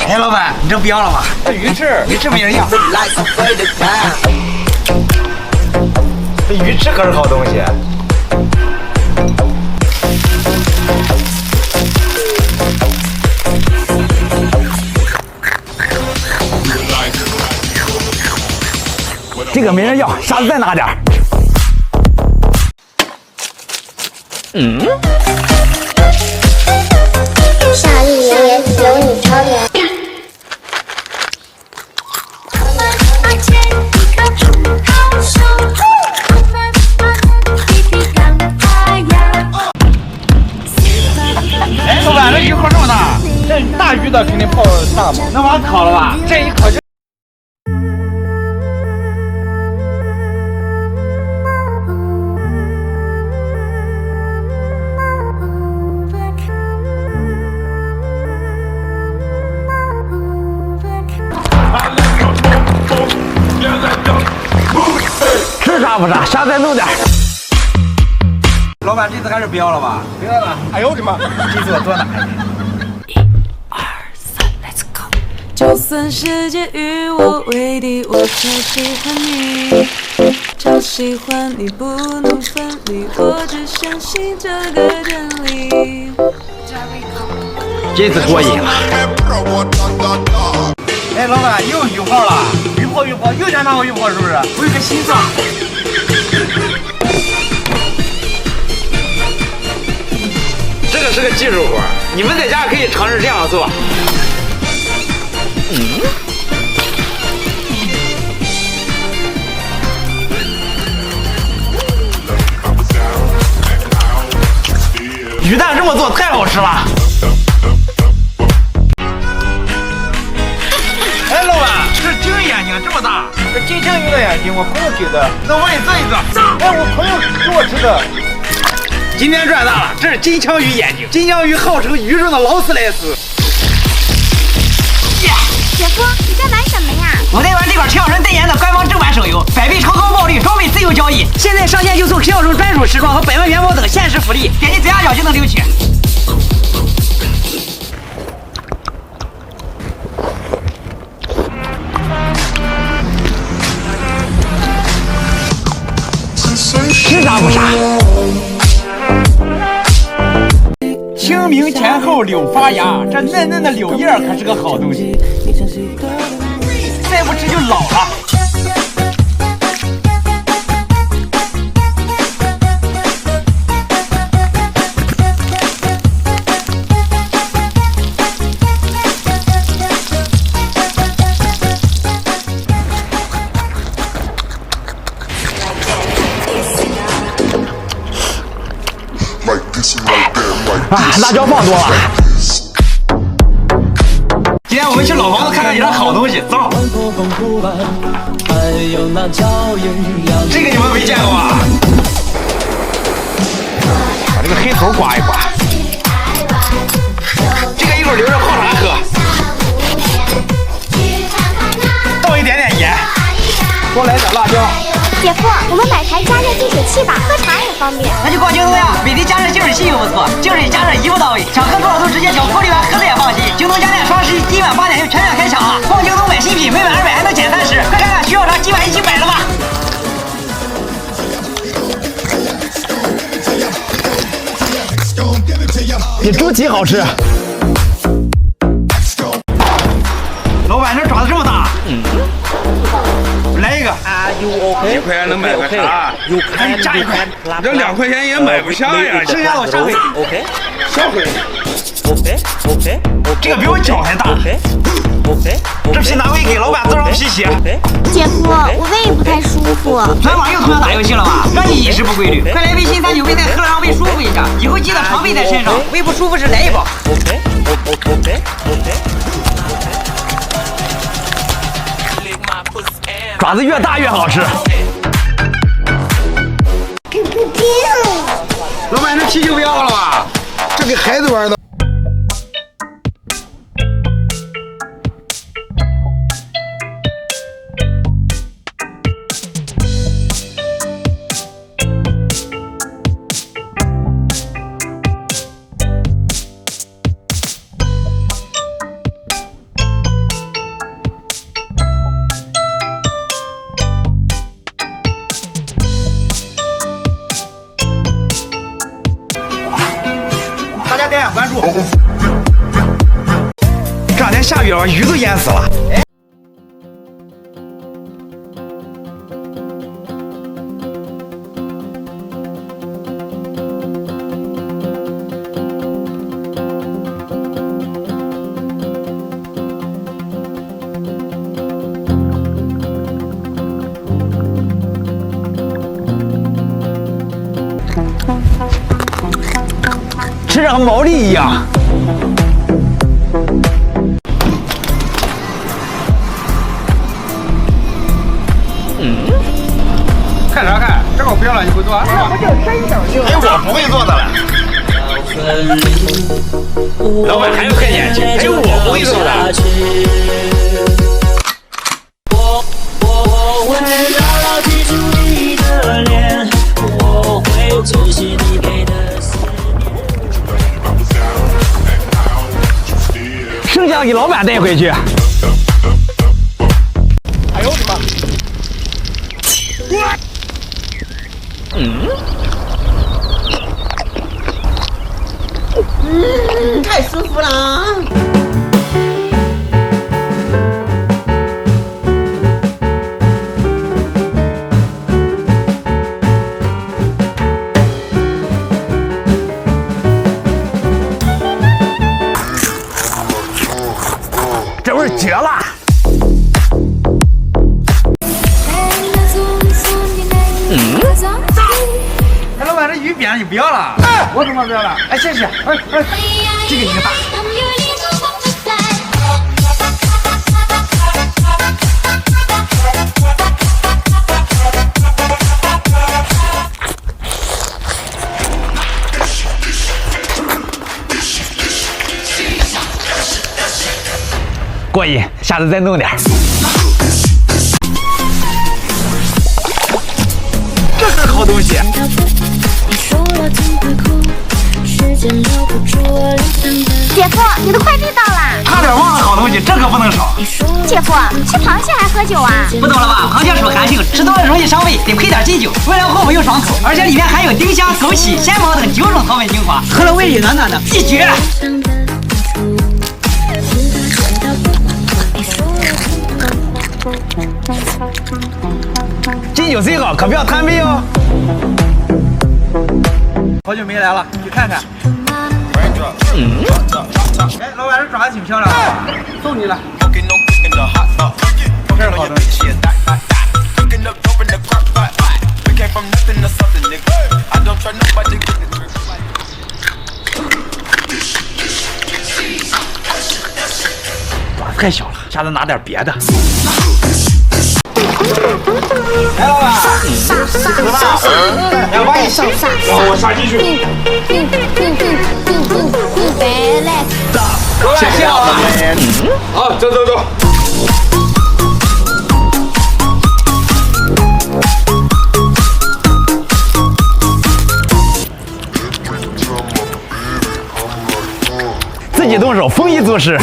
哎，老板，你这不要了吧？这鱼翅没人要。这鱼翅可是好东西。这个没人要，下次再拿点。夏日炎炎，有你超甜。哎，老板，这鱼壳这么大，这大鱼的肯定泡大嘛，那把它烤了吧？这一烤就。吃啥不啥，下次再弄点。老板，这次还是不要了吧？不要了。哎呦我的妈！这次我多拿一点。1、2、3 ，Let's go！ 就算世界与我为敌，我才喜欢你。超喜欢你，不能分离，我只相信这个真理。这次过瘾了。哎，老板又鱼泡了，鱼泡，又想拿我鱼泡是不是？我有个心脏。这个是个技术活，你们在家可以尝试这样做。鱼蛋这么做太好吃了。哎，老板，这是金眼睛这么大，这金枪鱼的眼睛，我朋友给的，那我也做一个。哎，我朋友给我吃的。今天赚大了，这是金枪鱼眼睛。金枪鱼号称鱼中的劳斯莱斯。姐夫，你在玩什么呀？我在玩这款陈小春代言的官方正版手游，百倍超高爆率，装备自由交易。现在上线就送陈小春专属时装和100万元宝等限时福利，点击左下角就能领取。吃啥不啥。清明前后柳发芽，这嫩嫩的柳叶可是个好东西，再不吃就老了。啊，辣椒放多了。今天我们去老房子看看有啥好东西，走。这个你们没见过吧？把这个黑头刮一刮。这个一会儿留着泡茶喝。倒一点点盐，多来点辣椒。姐夫，我们买台加热净水器吧，喝茶也方便。那就逛京东呀，美的加热净水器又不错，净水加热一步到位，想喝多少都直接搅，过滤完喝的也放心。京东家电双11今晚8点就全面开抢啊！逛京东买新品，每满200还能减30，快看看需要啥，今晚一起买了吧！比猪蹄好吃。老板，这爪子这么大。来一个。1块钱能买个啥？哎，加1块。这2块钱也买不下呀。剩下的我下回。下回。这个比我脚还大。这皮拿回给老板做成皮鞋。姐夫，我胃不太舒服。昨晚又同样打游戏了吧？让你饮食不规律，快来胃心39胃再喝了让胃舒服一下。以后记得常备在身上，胃不舒服时来一包。爪子越大越好吃。老板，这啤酒不要了吧？这给孩子玩的。这两天下雨了，鱼都淹死了。吃着和毛栗一样。看啥看？这个我不要了，你会做？那不就真整就？哎，我不会做的了。老板还有很年轻，还有我不会做的。我会牢牢记住你的脸，我会珍惜你给的思念。剩下的给老板带回去。哎呦我的妈！太舒服了。这味儿绝了！哎，老板，这鱼扁了，你不要了？哎，我怎么不要了？哎，谢谢。哎，这个一个大。过瘾，下次再弄点。这是好东西。姐夫，你的快递到了。差点忘了好东西，这可不能少。姐夫，吃螃蟹还喝酒啊？不懂了吧？螃蟹属寒性，吃多了容易伤胃，得配点金酒，为了后味又爽口，而且里面含有丁香、枸杞、鲜茅等9种草本精华，喝了胃里暖暖的，一绝。金酒最好，可不要贪杯哦。好久没来了，去看看。哎，老板，这爪子挺漂亮的，送你了。这是好东西。爪子太小了，下次拿点别的。来，老板，2把你上，让我杀进去。谢谢老板。好，走。自己动手，丰衣足食。